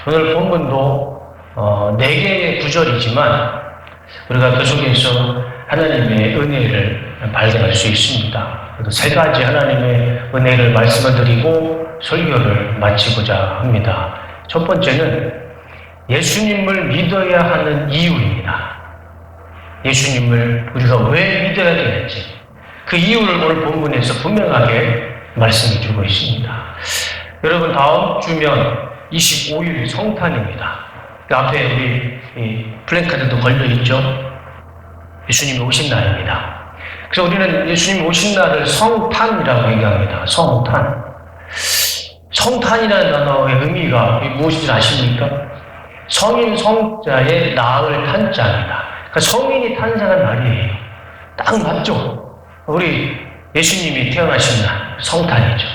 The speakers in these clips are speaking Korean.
오늘 본문도 4개의 구절이지만 우리가 그 속에서 하나님의 은혜를 발견할 수 있습니다. 그래서 3가지 하나님의 은혜를 말씀을 드리고 설교를 마치고자 합니다. 첫 번째는 예수님을 믿어야 하는 이유입니다. 예수님을 우리가 왜 믿어야 되는지 그 이유를 오늘 본문에서 분명하게 말씀해 주고 있습니다. 여러분, 다음 주면 25일 성탄입니다. 그 앞에 우리 플랜카드도 걸려있죠. 예수님이 오신 날입니다. 그래서 우리는 예수님이 오신 날을 성탄이라고 얘기합니다. 성탄. 성탄이라는 단어의 의미가 무엇인지 아십니까? 성인 성자의 나을 탄자입니다. 그러니까 성인이 탄생한 날이에요. 딱 맞죠? 우리 예수님이 태어나신 날, 성탄이죠.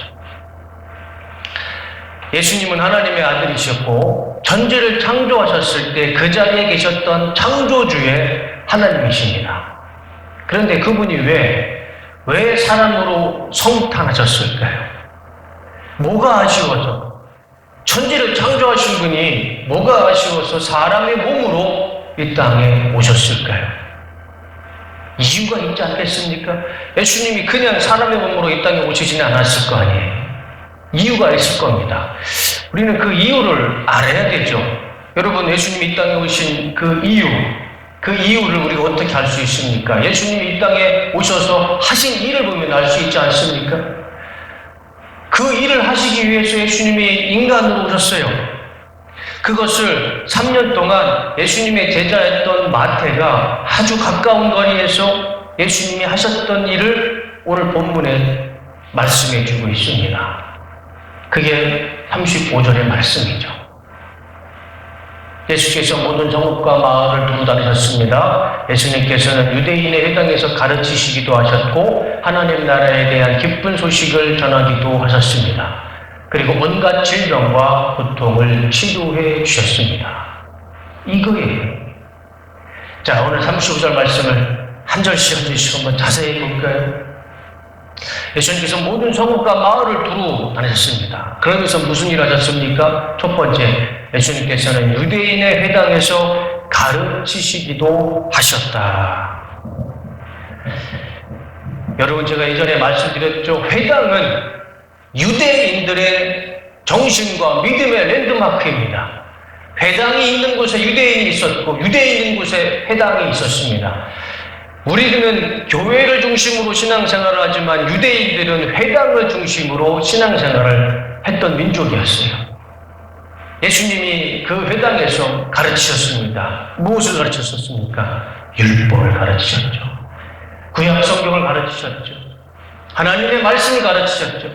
예수님은 하나님의 아들이셨고 전지를 창조하셨을 때 그 자리에 계셨던 창조주의 하나님이십니다. 그런데 그분이 왜 사람으로 성탄하셨을까요? 뭐가 아쉬워서? 천지를 창조하신 분이 뭐가 아쉬워서 사람의 몸으로 이 땅에 오셨을까요? 이유가 있지 않겠습니까? 예수님이 그냥 사람의 몸으로 이 땅에 오시지는 않았을 거 아니에요. 이유가 있을 겁니다. 우리는 그 이유를 알아야 되죠. 여러분, 예수님이 이 땅에 오신 그 이유를 우리가 어떻게 알 수 있습니까? 예수님이 이 땅에 오셔서 하신 일을 보면 알 수 있지 않습니까? 그 일을 하시기 위해서 예수님이 인간으로 오셨어요. 그것을 3년 동안 예수님의 제자였던 마태가 아주 가까운 거리에서 예수님이 하셨던 일을 오늘 본문에 말씀해 주고 있습니다. 그게 35절의 말씀이죠. 예수께서 모든 전국과 마을을 두루 다니셨습니다. 예수님께서는 유대인의 회당에서 가르치시기도 하셨고 하나님 나라에 대한 기쁜 소식을 전하기도 하셨습니다. 그리고 온갖 질병과 고통을 치료해 주셨습니다. 이거예요. 자, 오늘 35절 말씀을 한 절씩 한번 자세히 볼까요? 예수님께서 모든 성읍과 마을을 두루 다니셨습니다. 그러면서 무슨 일을 하셨습니까? 첫 번째, 예수님께서는 유대인의 회당에서 가르치시기도 하셨다. 여러분, 제가 예전에 말씀드렸죠. 회당은 유대인들의 정신과 믿음의 랜드마크입니다. 회당이 있는 곳에 유대인이 있었고 유대인이 있는 곳에 회당이 있었습니다. 우리는 교회를 중심으로 신앙생활을 하지만 유대인들은 회당을 중심으로 신앙생활을 했던 민족이었어요. 예수님이 그 회당에서 가르치셨습니다. 무엇을 가르치셨습니까? 율법을 가르치셨죠. 구약 성경을 가르치셨죠. 하나님의 말씀을 가르치셨죠.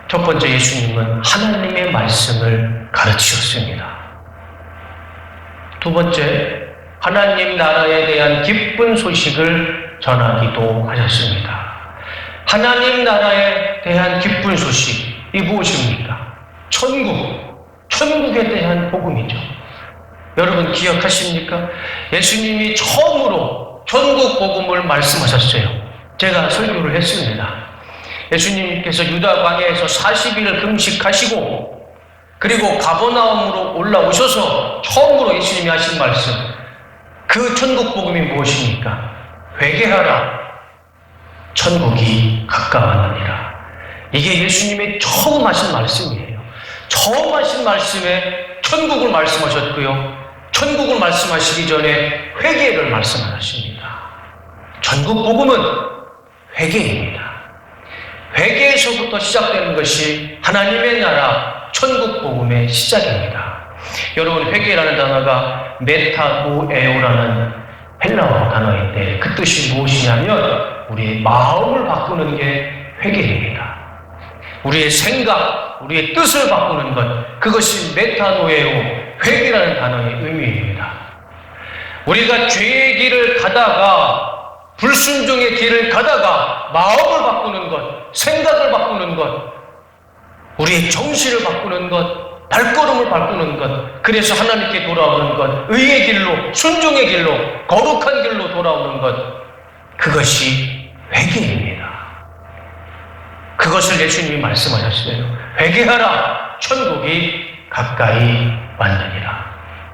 첫 번째, 예수님은 하나님의 말씀을 가르치셨습니다. 두 번째, 하나님 나라에 대한 기쁜 소식을 전하기도 하셨습니다. 하나님 나라에 대한 기쁜 소식이 무엇입니까? 천국에 대한 복음이죠. 여러분 기억하십니까? 예수님이 처음으로 천국 복음을 말씀하셨어요. 제가 설교를 했습니다. 예수님께서 유다 광야에서 40일을 금식하시고 그리고 가버나움으로 올라오셔서 처음으로 예수님이 하신 말씀, 그 천국 복음이 무엇입니까? 회개하라, 천국이 가까웠느니라. 이게 예수님이 처음 하신 말씀이에요. 처음 하신 말씀에 천국을 말씀하셨고요, 천국을 말씀하시기 전에 회개를 말씀하십니다. 천국 복음은 회개입니다. 회개에서부터 시작되는 것이 하나님의 나라 천국 복음의 시작입니다. 여러분, 회개라는 단어가 메타노에오라는 헬라어 단어인데 그 뜻이 무엇이냐면 우리의 마음을 바꾸는 게 회개입니다. 우리의 생각, 우리의 뜻을 바꾸는 것, 그것이 메타노에오, 회개라는 단어의 의미입니다. 우리가 죄의 길을 가다가 불순종의 길을 가다가 마음을 바꾸는 것, 생각을 바꾸는 것, 우리의 정신을 바꾸는 것, 발걸음을 바꾸는 것, 그래서 하나님께 돌아오는 것, 의의 길로, 순종의 길로, 거룩한 길로 돌아오는 것, 그것이 회개입니다. 그것을 예수님이 말씀하셨어요. 회개하라, 천국이 가까이 왔느니라.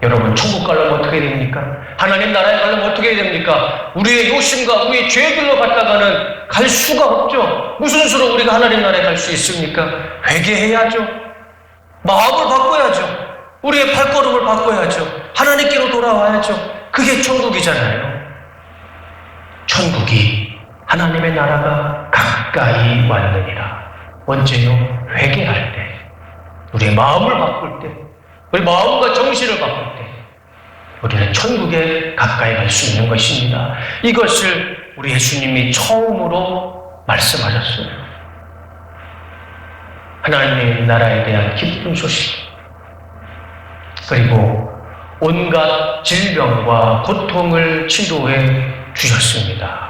여러분, 천국 가려면 어떻게 됩니까? 하나님 나라에 가려면 어떻게 됩니까? 우리의 욕심과 우리의 죄들로 갔다가는 갈 수가 없죠. 무슨 수로 우리가 하나님 나라에 갈 수 있습니까? 회개해야죠. 마음을 바꿔야죠. 우리의 발걸음을 바꿔야죠. 하나님께로 돌아와야죠. 그게 천국이잖아요. 천국이, 하나님의 나라가 가까이 왔느니라. 언제요? 회개할 때, 우리의 마음을 바꿀 때, 우리 마음과 정신을 바꿀 때 우리는 천국에 가까이 갈 수 있는 것입니다. 이것을 우리 예수님이 처음으로 말씀하셨어요. 하나님의 나라에 대한 기쁜 소식, 그리고 온갖 질병과 고통을 치료해 주셨습니다.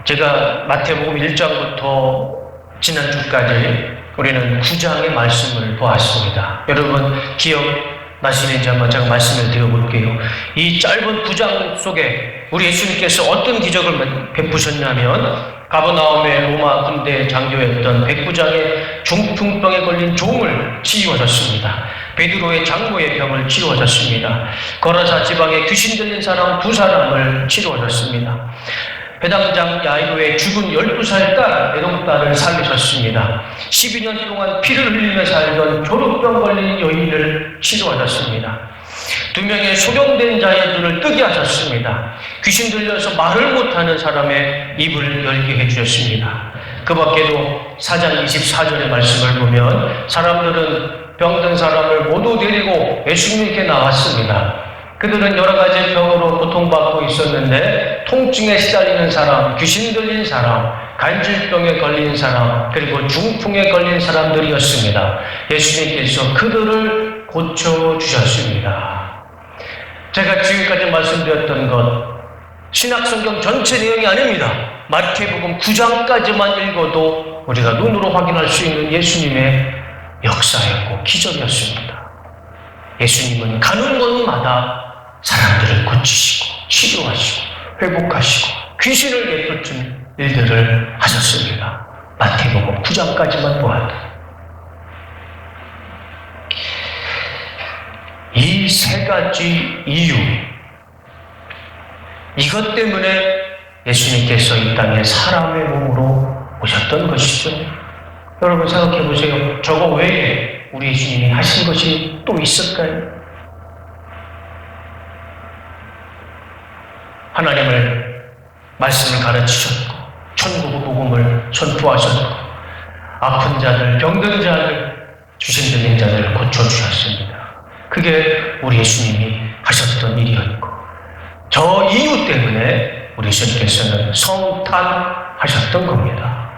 제가 마태복음 1장부터 지난주까지 우리는 9장의 말씀을 보았습니다. 여러분 기억나시는지 한번 제가 말씀을 드려볼게요. 이 짧은 9장 속에 우리 예수님께서 어떤 기적을 베푸셨냐면, 가버나움의 로마 군대 장교였던 백부장의 중풍병에 걸린 종을 치유하셨습니다. 베드로의 장모의 병을 치유하셨습니다. 거라사 지방에 귀신 들린 사람 2사람을 치료하셨습니다. 배당장 야이로의 죽은 12살 딸 애동딸을 살리셨습니다. 12년 동안 피를 흘리며 살던 조루병 걸린 여인을 치료하셨습니다. 2명의 소경된 자녀들을 뜨게 하셨습니다. 귀신 들려서 말을 못하는 사람의 입을 열게 해주셨습니다. 그 밖에도 4장 24절의 말씀을 보면 사람들은 병든 사람을 모두 데리고 예수님께 나왔습니다. 그들은 여러 가지 병으로 고통받고 있었는데, 통증에 시달리는 사람, 귀신 들린 사람, 간질병에 걸린 사람, 그리고 중풍에 걸린 사람들이었습니다. 예수님께서 그들을 고쳐주셨습니다. 제가 지금까지 말씀드렸던 것, 신약성경 전체 내용이 아닙니다. 마태복음 9장까지만 읽어도 우리가 눈으로 확인할 수 있는 예수님의 역사였고 기적이었습니다. 예수님은 가는 곳마다 사람들을 고치시고 치료하시고 회복하시고 귀신을 내쫓은 일들을 하셨습니다. 마태복음 9장까지만 보아도. 이 3가지 이유, 이것 때문에 예수님께서 이 땅에 사람의 몸으로 오셨던 것이죠. 여러분 생각해 보세요. 저거 외에 우리 예수님이 하신 것이 또 있을까요? 하나님을 말씀을 가르치셨고, 천국의 복음을 선포하셨고, 아픈 자들, 병든 자들, 귀신 들린 자들을 고쳐주셨습니다. 그게 우리 예수님이 하셨던 일이었고, 저 이유 때문에 우리 예수님께서는 성탄하셨던 겁니다.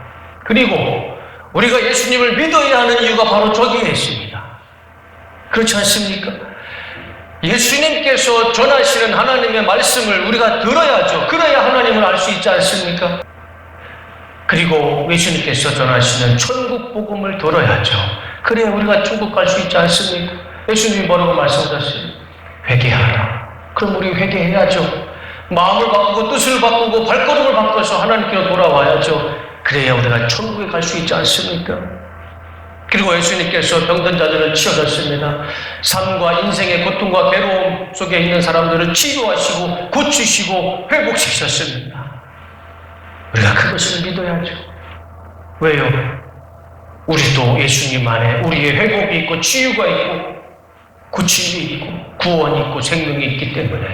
그리고 우리가 예수님을 믿어야 하는 이유가 바로 저기에 있습니다. 그렇지 않습니까? 예수님께서 전하시는 하나님의 말씀을 우리가 들어야죠. 그래야 하나님을 알 수 있지 않습니까? 그리고 예수님께서 전하시는 천국 복음을 들어야죠. 그래야 우리가 천국 갈 수 있지 않습니까? 예수님이 뭐라고 말씀하셨어요? 회개하라. 그럼 우리 회개해야죠. 마음을 바꾸고 뜻을 바꾸고 발걸음을 바꿔서 하나님께로 돌아와야죠. 그래야 우리가 천국에 갈 수 있지 않습니까? 그리고 예수님께서 병든 자들을 치유하셨습니다. 삶과 인생의 고통과 괴로움 속에 있는 사람들을 치유하시고 고치시고 회복시키셨습니다. 우리가 그것을 믿어야죠. 왜요? 우리도 예수님 안에 우리의 회복이 있고 치유가 있고 고침이 있고 구원이 있고 생명이 있기 때문에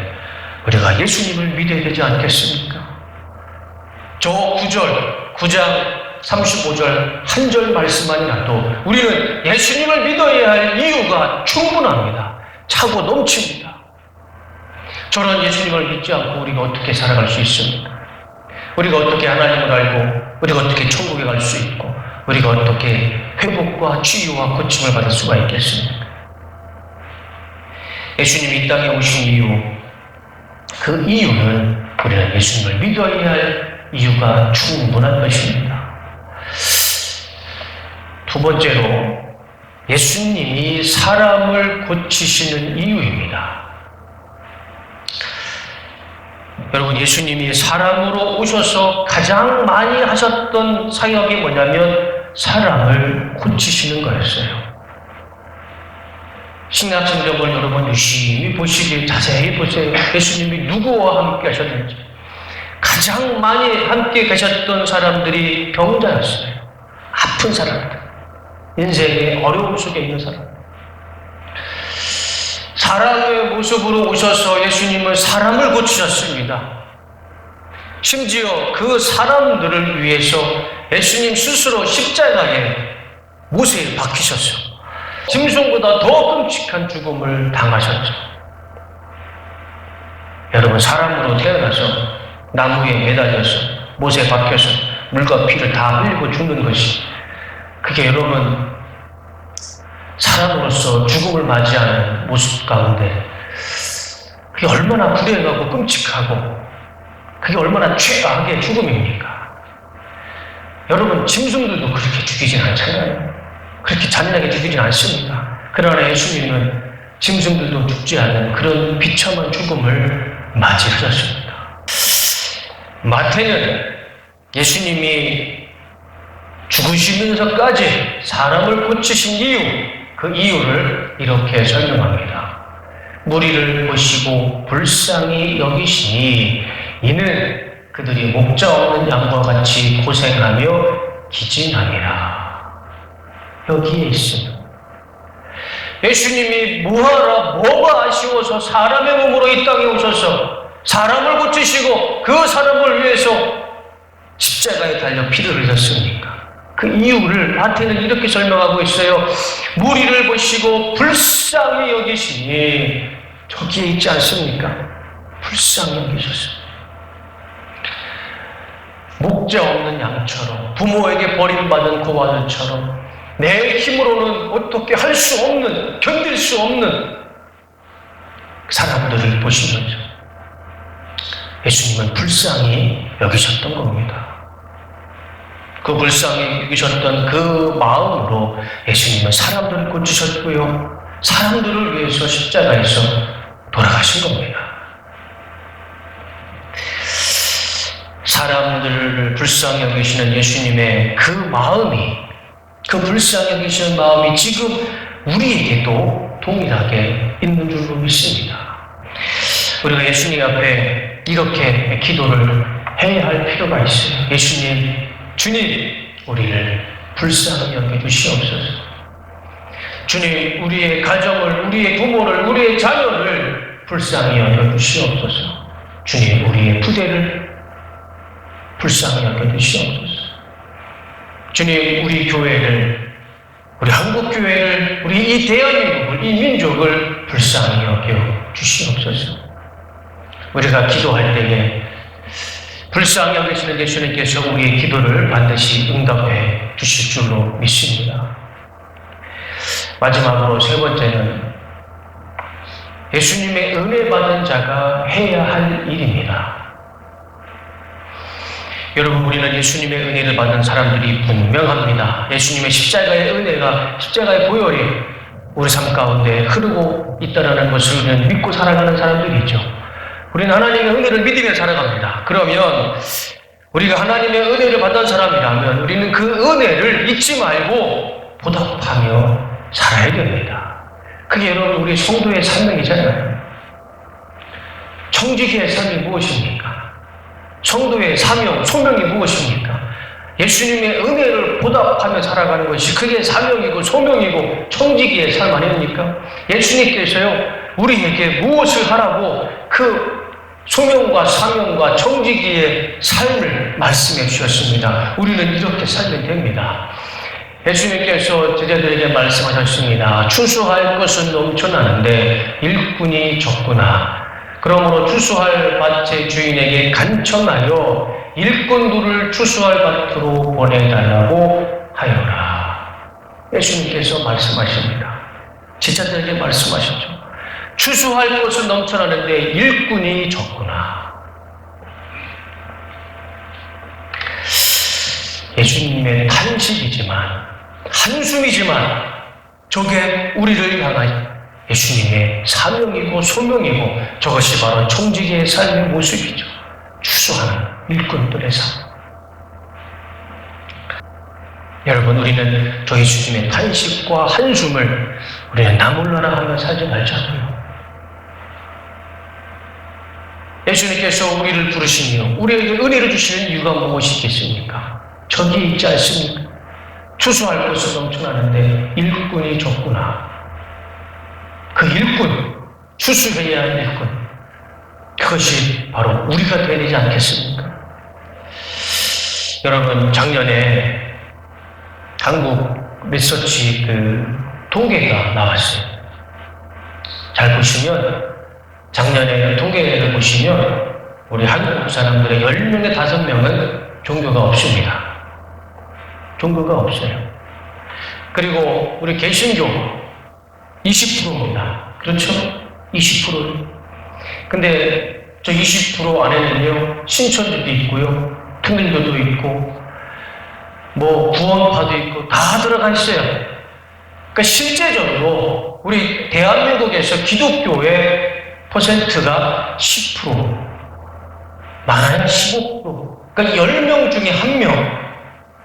우리가 예수님을 믿어야 되지 않겠습니까? 저 9장 35절 한 절 말씀만이라도 우리는 예수님을 믿어야 할 이유가 충분합니다. 차고 넘칩니다. 저는 예수님을 믿지 않고 우리가 어떻게 살아갈 수 있습니까? 우리가 어떻게 하나님을 알고 우리가 어떻게 천국에 갈 수 있고 우리가 어떻게 회복과 치유와 고침을 받을 수가 있겠습니까? 예수님이 이 땅에 오신 이유, 그 이유는 우리는 예수님을 믿어야 할 이유가 충분한 것입니다. 두 번째로 예수님이 사람을 고치시는 이유입니다. 여러분, 예수님이 사람으로 오셔서 가장 많이 하셨던 사역이 뭐냐면 사람을 고치시는 거였어요. 신약성경을 여러분 유심히 보시길 자세히 보세요. 예수님이 누구와 함께 하셨는지. 가장 많이 함께 계셨던 사람들이 병자였어요. 아픈 사람들. 인생의 어려움 속에 있는 사람. 사람의 모습으로 오셔서 예수님은 사람을 고치셨습니다. 심지어 그 사람들을 위해서 예수님 스스로 십자가에 못에 박히셨어요. 짐승보다 더 끔찍한 죽음을 당하셨죠. 여러분, 사람으로 태어나서 나무에 매달려서 못에 박혀서 물과 피를 다 흘리고 죽는 것이, 그게 여러분 사람으로서 죽음을 맞이하는 모습 가운데 그게 얼마나 불행하고 끔찍하고 그게 얼마나 최악의 죽음입니까? 여러분, 짐승들도 그렇게 죽이진 않잖아요. 그렇게 잔인하게 죽이진 않습니다. 그러나 예수님은 짐승들도 죽지 않는 그런 비참한 죽음을 맞이하셨습니다. 마태는 예수님이 죽으시면서까지 사람을 고치신 이유, 그 이유를 이렇게 설명합니다. 무리를 보시고 불쌍히 여기시니 이는 그들이 목자 없는 양과 같이 고생하며 기진함이라. 여기에 있습니다. 예수님이 뭐가 아쉬워서 사람의 몸으로 이 땅에 오셔서 사람을 고치시고 그 사람을 위해서 십자가에 달려 피를 흘렸습니까? 그 이유를 마태는 이렇게 설명하고 있어요. 무리를 보시고 불쌍히 여기시니, 저기에 있지 않습니까? 불쌍히 여기셨습니다. 목자 없는 양처럼, 부모에게 버림받은 그 아들처럼 내 힘으로는 어떻게 할 수 없는, 견딜 수 없는 사람들을 보시면서 예수님은 불쌍히 여기셨던 겁니다. 그 불쌍히 여기셨던 그 마음으로 예수님은 사람들을 고치셨고요, 사람들을 위해서 십자가에서 돌아가신 겁니다. 사람들을 불쌍히 여기시는 예수님의 그 마음이, 그 불쌍히 여기시는 마음이 지금 우리에게도 동일하게 있는 줄로 믿습니다. 우리가 예수님 앞에 이렇게 기도를 해야 할 필요가 있어요. 예수님, 주님, 우리를 불쌍히 여겨주시옵소서. 주님, 우리의 가정을, 우리의 부모를, 우리의 자녀를 불쌍히 여겨주시옵소서. 주님, 우리의 부대를 불쌍히 여겨주시옵소서. 주님, 우리 교회를, 우리 한국교회를, 우리 이 대한민국을, 이 민족을 불쌍히 여겨주시옵소서. 우리가 기도할 때에 불쌍히 여기시는 예수님께서 우리의 기도를 반드시 응답해 주실 줄로 믿습니다. 마지막으로 세 번째는 예수님의 은혜 받은 자가 해야 할 일입니다. 여러분, 우리는 예수님의 은혜를 받은 사람들이 분명합니다. 예수님의 십자가의 은혜가, 십자가의 보혈이 우리 삶 가운데 흐르고 있다는 것을 우리는 믿고 살아가는 사람들이죠. 우리는 하나님의 은혜를 믿으며 살아갑니다. 그러면 우리가 하나님의 은혜를 받은 사람이라면 우리는 그 은혜를 잊지 말고 보답하며 살아야 됩니다. 그게 여러분 우리 성도의 사명이잖아요. 청지기의 삶이 무엇입니까? 성도의 사명, 소명이 무엇입니까? 예수님의 은혜를 보답하며 살아가는 것이 그게 사명이고 소명이고 청지기의 삶 아닙니까? 예수님께서요, 우리에게 무엇을 하라고 그 소명과 사명과 청지기의 삶을 말씀해 주셨습니다. 우리는 이렇게 살면 됩니다. 예수님께서 제자들에게 말씀하셨습니다. 추수할 것은 넘쳐나는데 일꾼이 적구나. 그러므로 추수할 밭의 주인에게 간청하여 일꾼들을 추수할 밭으로 보내달라고 하여라. 예수님께서 말씀하십니다. 제자들에게 말씀하셨죠. 추수할 것은 넘쳐나는데 일꾼이 적구나. 예수님의 탄식이지만, 한숨이지만 저게 우리를 향한 예수님의 사명이고 소명이고 저것이 바로 청지기의 삶의 모습이죠. 추수하는 일꾼들의 삶. 여러분, 우리는 저 예수님의 탄식과 한숨을 우리는 나몰라라 하며 살지 말자고요. 예수님께서 우리를 부르시며 우리에게 은혜를 주시는 이유가 무엇이겠습니까? 저기 있지 않습니까? 추수할 것은 넘쳐나는데 일꾼이 적구나. 그 일꾼, 추수해야 할 일꾼, 그것이 바로 우리가 되어야 되지 않겠습니까? 여러분, 작년에 한국 리서치 통계가 나왔어요. 잘 보시면, 작년에 통계를 보시면 우리 한국 사람들의 10명에 5명은 종교가 없습니다. 종교가 없어요. 그리고 우리 개신교 20%입니다. 그렇죠? 20%. 근데 저 20% 안에는요, 신천지도 있고요, 통일교도 있고, 뭐 구원파도 있고 다 들어가 있어요. 그러니까 실제적으로 우리 대한민국에서 기독교의 퍼센트가 10%, 많아야 15%. 그러니까 10명 중에 1명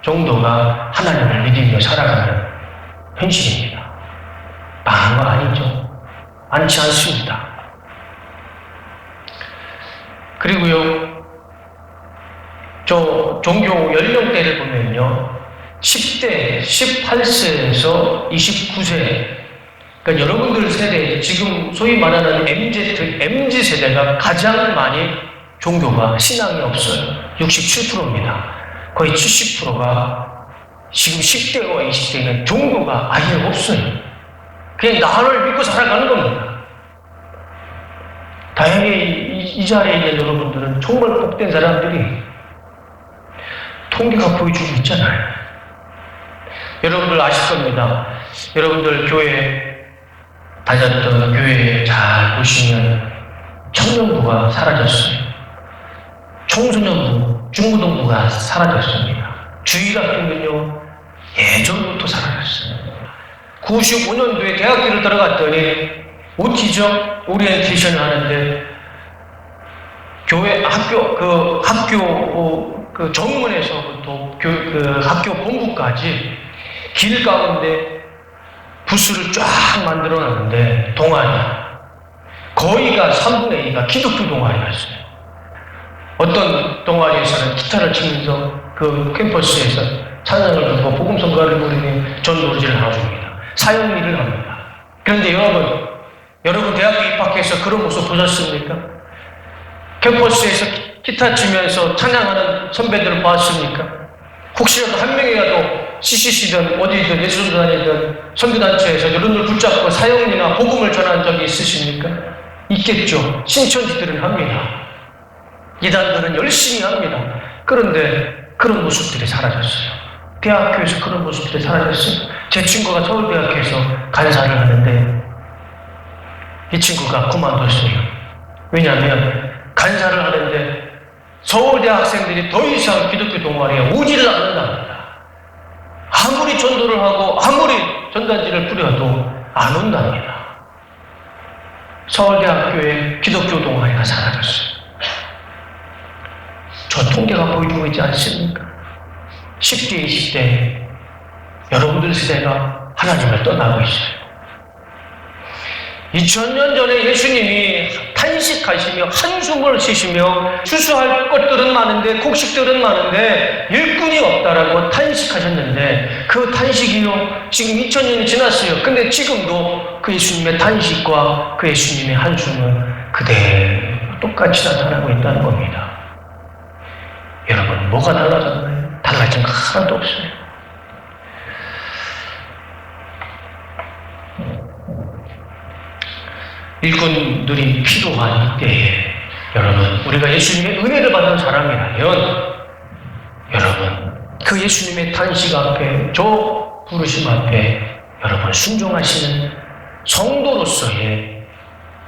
정도가 하나님을 믿으며 살아가는 현실입니다. 많은 거 아니죠. 많지 않습니다. 그리고요, 저 종교 연령대를 보면요, 10대, 18세에서 29세, 그러니까 여러분들 세대, 지금 소위 말하는 MZ 세대가 가장 많이 종교가, 신앙이 없어요. 67%입니다. 거의 70%가 지금 10대와 20대는 종교가 아예 없어요. 그냥 나를 믿고 살아가는 겁니다. 다행히 이 자리에 있는 여러분들은 정말 복된 사람들이 통계가 보여주고 있잖아요. 여러분들 아실 겁니다. 여러분들 교회 다녔던 교회에 잘 보시면 청년부가 사라졌어요. 청소년부, 중고등부가 사라졌습니다. 주일학교는요, 예전부터 사라졌어요. 95년도에 대학교를 들어갔더니 어디죠? 오리엔테이션을 하는데 교회 학교 정문에서부터 학교 본부까지 길 가운데 부스를 쫙 만들어 놨는데 동아리 거의가 3분의 2가 기독교 동아리였어요. 어떤 동아리에서는 기타를 치면서 그 캠퍼스에서 찬양을 부르고 복음성가를 부르는 전노지를 나눠줍니다. 사역일을 합니다. 그런데 여러분 대학교 입학해서 그런 모습 보셨습니까? 캠퍼스에서 기타 치면서 찬양하는 선배들을 봤습니까? 혹시라도 한 명이라도 CCC든 어디든 예술단이든 선교단체에서 여러분들 붙잡고 사역이나 복음을 전한 적이 있으십니까? 있겠죠. 신천지들은 합니다. 이단들은 열심히 합니다. 그런데 그런 모습들이 사라졌어요. 대학교에서 그런 모습들이 사라졌어요. 제 친구가 서울대학교에서 간사를 하는데 이 친구가 그만뒀어요. 왜냐하면 간사를 하는데 서울대 학생들이 더 이상 기독교 동아리에 오지를 않는답니다. 아무리 전도를 하고 아무리 전단지를 뿌려도 안 온답니다. 서울대학교에 기독교 동아리가 사라졌어요. 저 통계가 보여주고 있지 않습니까? 10대, 20대 여러분들 세대가 하나님을 떠나고 있어요. 2000년 전에 예수님이 탄식하시며 한숨을 쉬시며 추수할 것들은 많은데 곡식들은 많은데 일꾼이 없다라고 탄식하셨는데 그 탄식이요 지금 2000년이 지났어요. 근데 지금도 그 예수님의 탄식과 그 예수님의 한숨은 그대로 똑같이 나타나고 있다는 겁니다. 여러분, 뭐가 달라졌나요? 달라진 거 하나도 없어요. 일꾼들이 필요한 이때에 여러분, 우리가 예수님의 은혜를 받는 사람이라면 여러분, 그 예수님의 탄식 앞에, 저 부르심 앞에 여러분 순종하시는 성도로서의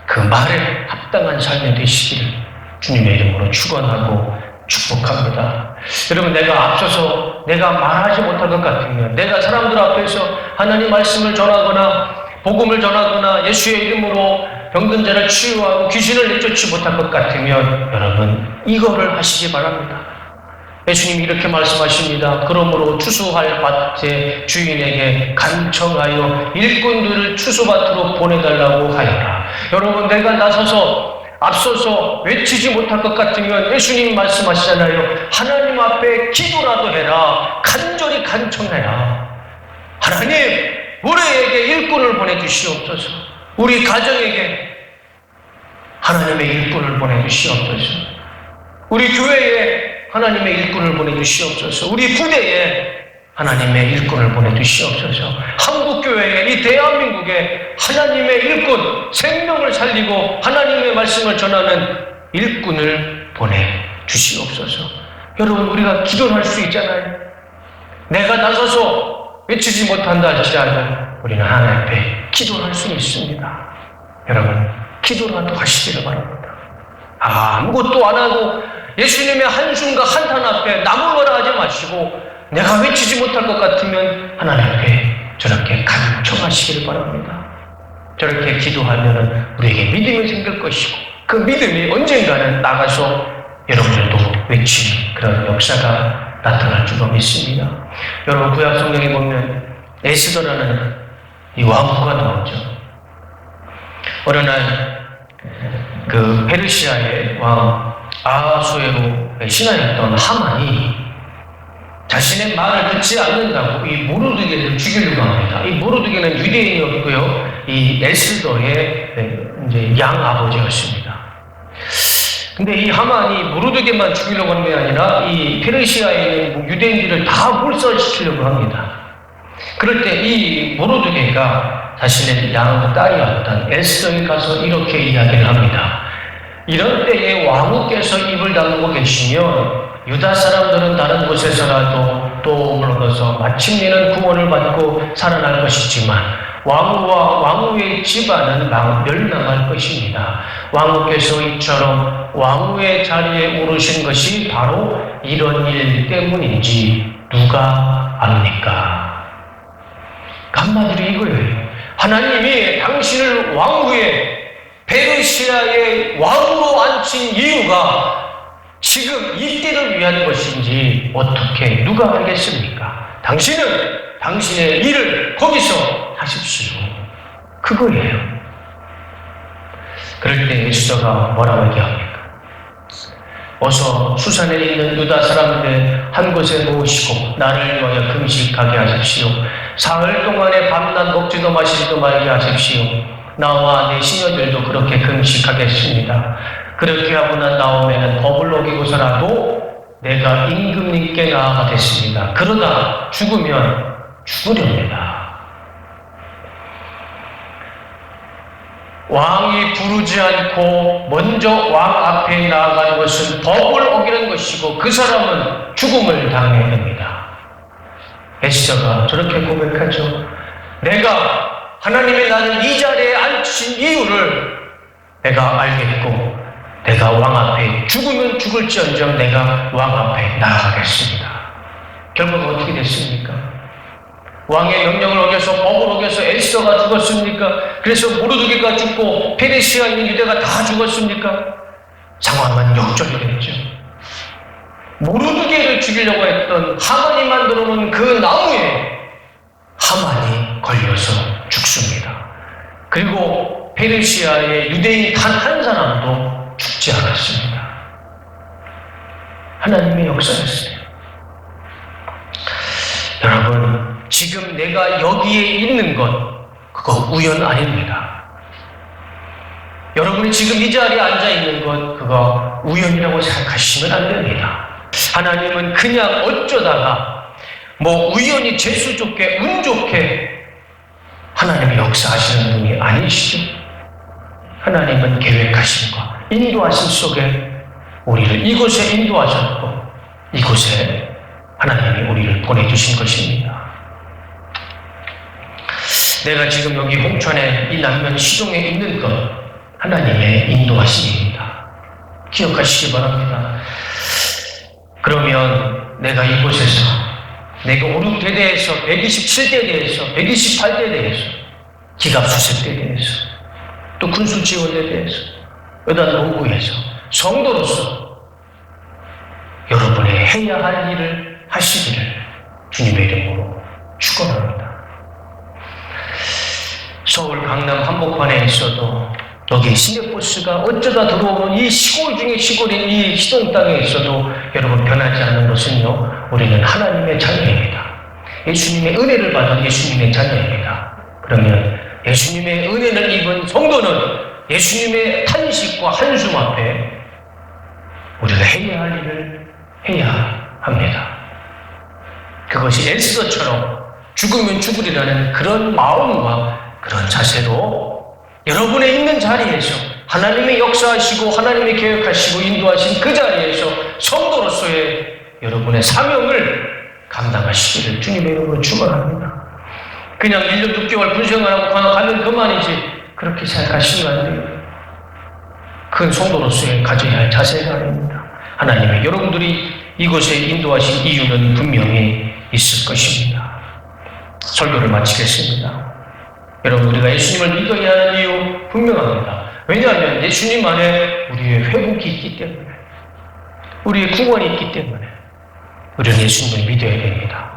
그 말에 합당한 삶이 되시기를 주님의 이름으로 축원하고 축복합니다. 여러분, 내가 앞서서 내가 말하지 못할 것 같으면, 내가 사람들 앞에서 하나님 말씀을 전하거나 복음을 전하거나 예수의 이름으로 병든 자를 치유하고 귀신을 내쫓지 못할 것 같으면 여러분, 이거를 하시기 바랍니다. 예수님이 이렇게 말씀하십니다. 그러므로 추수할 밭의 주인에게 간청하여 일꾼들을 추수밭으로 보내달라고 하여라. 여러분, 내가 나서서 앞서서 외치지 못할 것 같으면 예수님이 말씀하시잖아요. 하나님 앞에 기도라도 해라. 간절히 간청해라. 하나님, 우리에게 일꾼을 보내주시옵소서. 우리 가정에게 하나님의 일꾼을 보내주시옵소서. 우리 교회에 하나님의 일꾼을 보내주시옵소서. 우리 부대에 하나님의 일꾼을 보내주시옵소서. 한국교회에, 이 대한민국에 하나님의 일꾼, 생명을 살리고 하나님의 말씀을 전하는 일꾼을 보내주시옵소서. 여러분, 우리가 기도를 할 수 있잖아요. 내가 나서서 외치지 못한다 할지라도 우리는 하나님 앞에 기도를 할 수 있습니다. 여러분, 기도라도 하시기를 바랍니다. 아무것도 안 하고 예수님의 한숨과 한탄 앞에 나무거라 하지 마시고, 내가 외치지 못할 것 같으면 하나님 앞에 저렇게 간청하시기를 바랍니다. 저렇게 기도하면 우리에게 믿음이 생길 것이고, 그 믿음이 언젠가는 나가서 여러분들도 외치는 그런 역사가 나타날 줄로 믿습니다. 여러분, 구약 성경에 보면 에스더라는 이 왕후가 나오죠. 어느 날 그 페르시아의 왕 아하수에로 신하였던 하만이 자신의 말을 듣지 않는다고 이 모르드게를 죽이려고 합니다. 이 모르드게는 유대인이었고요, 이 에스더의 이제 양아버지였습니다. 근데 이 하만이 모르드게만 죽이려고 하는 게 아니라 이 페르시아에 있는 유대인들을 다 몰살시키려고 합니다. 그럴 때 이 모르드게가 자신의 양딸이었던 에스더에 가서 이렇게 이야기를 합니다. 이런 때에 왕후께서 입을 다물고 계시면 유다 사람들은 다른 곳에서라도 도움을 얻어서 마침내는 구원을 받고 살아날 것이지만 왕후와 왕후의 집안은 멸망할 것입니다. 왕후께서 이처럼 왕후의 자리에 오르신 것이 바로 이런 일 때문인지 누가 압니까? 한마디로 이거예요. 하나님이 당신을 왕후의 페르시아의 왕으로 앉힌 이유가 지금 이때를 위한 것인지 어떻게 누가 알겠습니까? 당신은 당신의 일을 거기서 하십시오. 그거예요. 그럴 때 에스더가 뭐라고 얘기합니까? 어서 수산에 있는 유다 사람들 한 곳에 모으시고 나를 위하여 금식하게 하십시오. 사흘 동안에 밤낮 먹지도 마시지도 말게 하십시오. 나와 내 시녀들도 그렇게 금식하겠습니다. 그렇게 하고 난 다음에는 법을 어기고서라도 내가 임금님께 나아가겠습니다. 그러다 죽으면 죽으렵니다. 왕이 부르지 않고 먼저 왕 앞에 나아가는 것은 법을 어기는 것이고 그 사람은 죽음을 당해야 됩니다. 에스더가 저렇게 고백하죠. 내가 하나님의 나를 이 자리에 앉힌 이유를 내가 알겠고 내가 왕 앞에 죽으면 죽을지언정 내가 왕 앞에 나아가겠습니다. 결국 어떻게 됐습니까? 왕의 명령을 어겨서 법을 어겨서 에스더가 죽었습니까? 그래서 모르드게가 죽고 페르시아에 있는 유대가 다 죽었습니까? 상황은 역전됐죠. 모르드게를 죽이려고 했던 하만이 만들어 놓은 그 나무에 하만이 걸려서 죽습니다. 그리고 페르시아의 유대인 단 한 사람도 죽지 않았습니다. 하나님의 역사였어요. 여러분, 지금 내가 여기에 있는 것 그거 우연 아닙니다. 여러분이 지금 이 자리에 앉아 있는 것 그거 우연이라고 생각하시면 안 됩니다. 하나님은 그냥 어쩌다가 우연히 재수 좋게 운 좋게 하나님의 역사하시는 분이 아니시죠. 하나님은 계획하심과 인도하심 속에 우리를 이곳에 인도하셨고 이곳에 하나님이 우리를 보내주신 것입니다. 내가 지금 여기 홍천에 이 남면 시종에 있는 것 하나님의 인도하심입니다. 기억하시기 바랍니다. 그러면 내가 이곳에서 내가 56대대에서 127대대에서 128대대에서 기갑수색대대에서 또 군수지원대대에서 여단 본부에서 성도로서 여러분의 해야 할 일을 하시기를 주님의 이름으로 축원합니다. 서울 강남 한복판에 있어도 여기 시내버스가 어쩌다 들어오는 이 시골 중에 시골인 이 시동 땅에 있어도 여러분 변하지 않는 것은요, 우리는 하나님의 자녀입니다. 예수님의 은혜를 받은 예수님의 자녀입니다. 그러면 예수님의 은혜를 입은 성도는 예수님의 탄식과 한숨 앞에 우리가 해야 할 일을 해야 합니다. 그것이 에스더처럼 죽으면 죽으리라는 그런 마음과 그런 자세로 여러분의 있는 자리에서 하나님의 역사하시고 하나님의 계획하시고 인도하신 그 자리에서 성도로서의 여러분의 사명을 감당하시기를 주님의 이름으로 축원합니다. 그냥 1년 6개월 군생활하고 가면 그만이지 그렇게 생각하시면 안 돼요. 큰 성도로서의 가져야 할 자세가 아닙니다. 하나님의 여러분들이 이곳에 인도하신 이유는 분명히 있을 것입니다. 설교를 마치겠습니다. 여러분, 우리가 예수님을 믿어야 하는 이유 분명합니다. 왜냐하면 예수님 안에 우리의 회복이 있기 때문에, 우리의 구원이 있기 때문에 우리는 예수님을 믿어야 됩니다.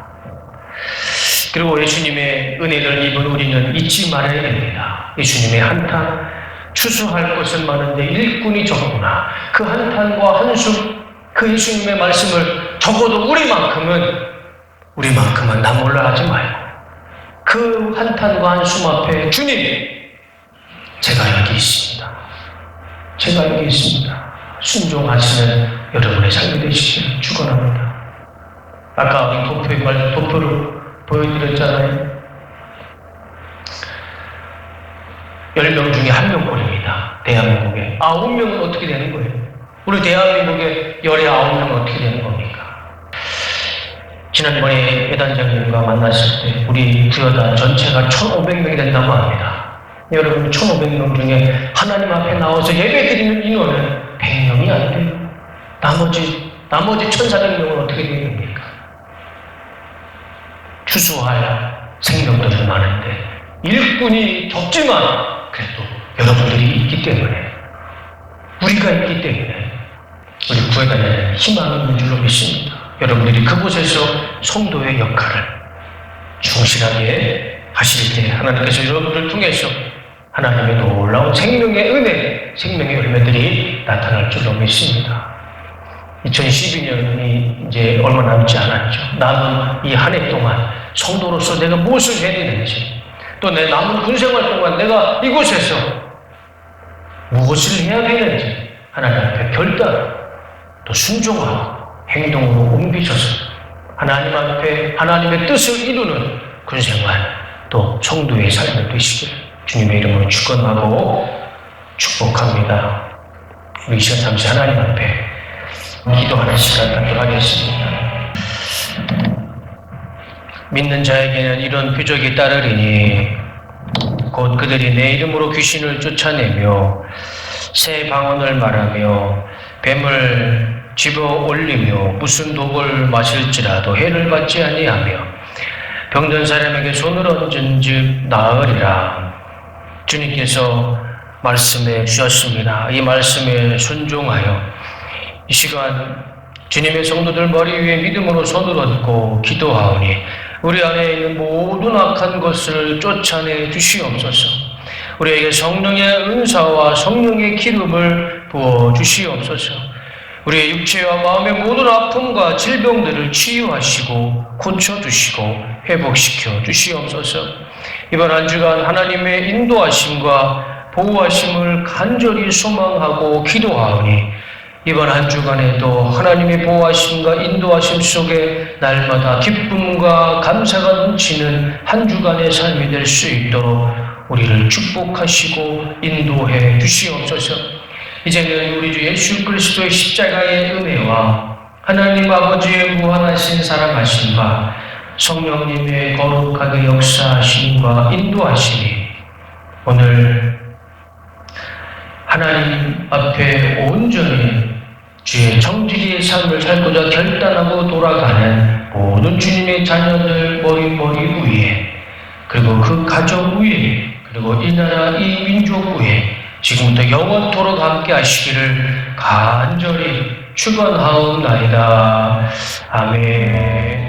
그리고 예수님의 은혜를 입은 우리는 잊지 말아야 됩니다. 예수님의 한탄, 추수할 것은 많은데 일꾼이 적구나. 그 한탄과 한숨, 그 예수님의 말씀을 적어도 우리만큼은 남몰라 하지 말고 그 한탄과 한숨 앞에 주님, 제가 여기 있습니다. 제가 여기 있습니다. 순종하시는 여러분의 삶이 되시기를 축원합니다. 아까 우리 도표를 보여드렸잖아요. 10명 중에 1명꼴입니다. 대한민국에. 9명은 어떻게 되는 거예요? 우리 대한민국에 열의 9명은 어떻게 되는 겁니까? 지난번에 회단장님과 만났을 때 우리 부여단 전체가 1,500명이 된다고 합니다. 여러분, 1,500명 중에 하나님 앞에 나와서 예배드리는 인원은 100명이 안 돼요. 나머지 1,400명은 어떻게 되는 겁니까? 추수할 생명들은 많은데 일꾼이 적지만 그래도 여러분들이 있기 때문에, 우리가 있기 때문에 우리 구회단에는 희망이 있는 줄로 믿습니다. 여러분들이 그곳에서 성도의 역할을 충실하게 하실 때 하나님께서 여러분들을 통해서 하나님의 놀라운 생명의 은혜, 생명의 열매들이 나타날 줄로 믿습니다. 2012년이 이제 얼마 남지 않았죠. 남은 이 한 해 동안 성도로서 내가 무엇을 해야 되는지, 또 내 남은 군생활 동안 내가 이곳에서 무엇을 해야 되는지 하나님 앞에 결단, 또 순종하고 행동으로 옮기셔서 하나님 앞에 하나님의 뜻을 이루는 군생활, 또 성도의 삶을 되시길 주님의 이름으로 축원하고 축복합니다. 우리 이 시간 잠시 하나님 앞에 기도하는 시간 갖도록 하겠습니다. 믿는 자에게는 이런 표적이 따르리니 곧 그들이 내 이름으로 귀신을 쫓아내며 새 방언을 말하며 뱀을 집어 올리며 무슨 독을 마실지라도 해를 받지 아니하며 병든 사람에게 손을 얹은 즉 나으리라. 주님께서 말씀해 주셨습니다. 이 말씀에 순종하여 이 시간 주님의 성도들 머리 위에 믿음으로 손을 얹고 기도하오니 우리 안에 있는 모든 악한 것을 쫓아내 주시옵소서. 우리에게 성령의 은사와 성령의 기름을 부어 주시옵소서. 우리의 육체와 마음의 모든 아픔과 질병들을 치유하시고 고쳐주시고 회복시켜 주시옵소서. 이번 한 주간 하나님의 인도하심과 보호하심을 간절히 소망하고 기도하오니 이번 한 주간에도 하나님의 보호하심과 인도하심 속에 날마다 기쁨과 감사가 넘치는 한 주간의 삶이 될 수 있도록 우리를 축복하시고 인도해 주시옵소서. 이제는 우리 주 예수 그리스도의 십자가의 은혜와 하나님 아버지의 무한하신 사랑하심과 성령님의 거룩하게 역사하심과 인도하심이 오늘 하나님 앞에 온전히 주의 정직의 삶을 살고자 결단하고 돌아가는 모든 주님의 자녀들 머리 위에, 그리고 그 가족 위에, 그리고 이 나라 이 민족 위에 지금부터 영원토록 함께 하시기를 간절히 축원하옵나이다. 아멘.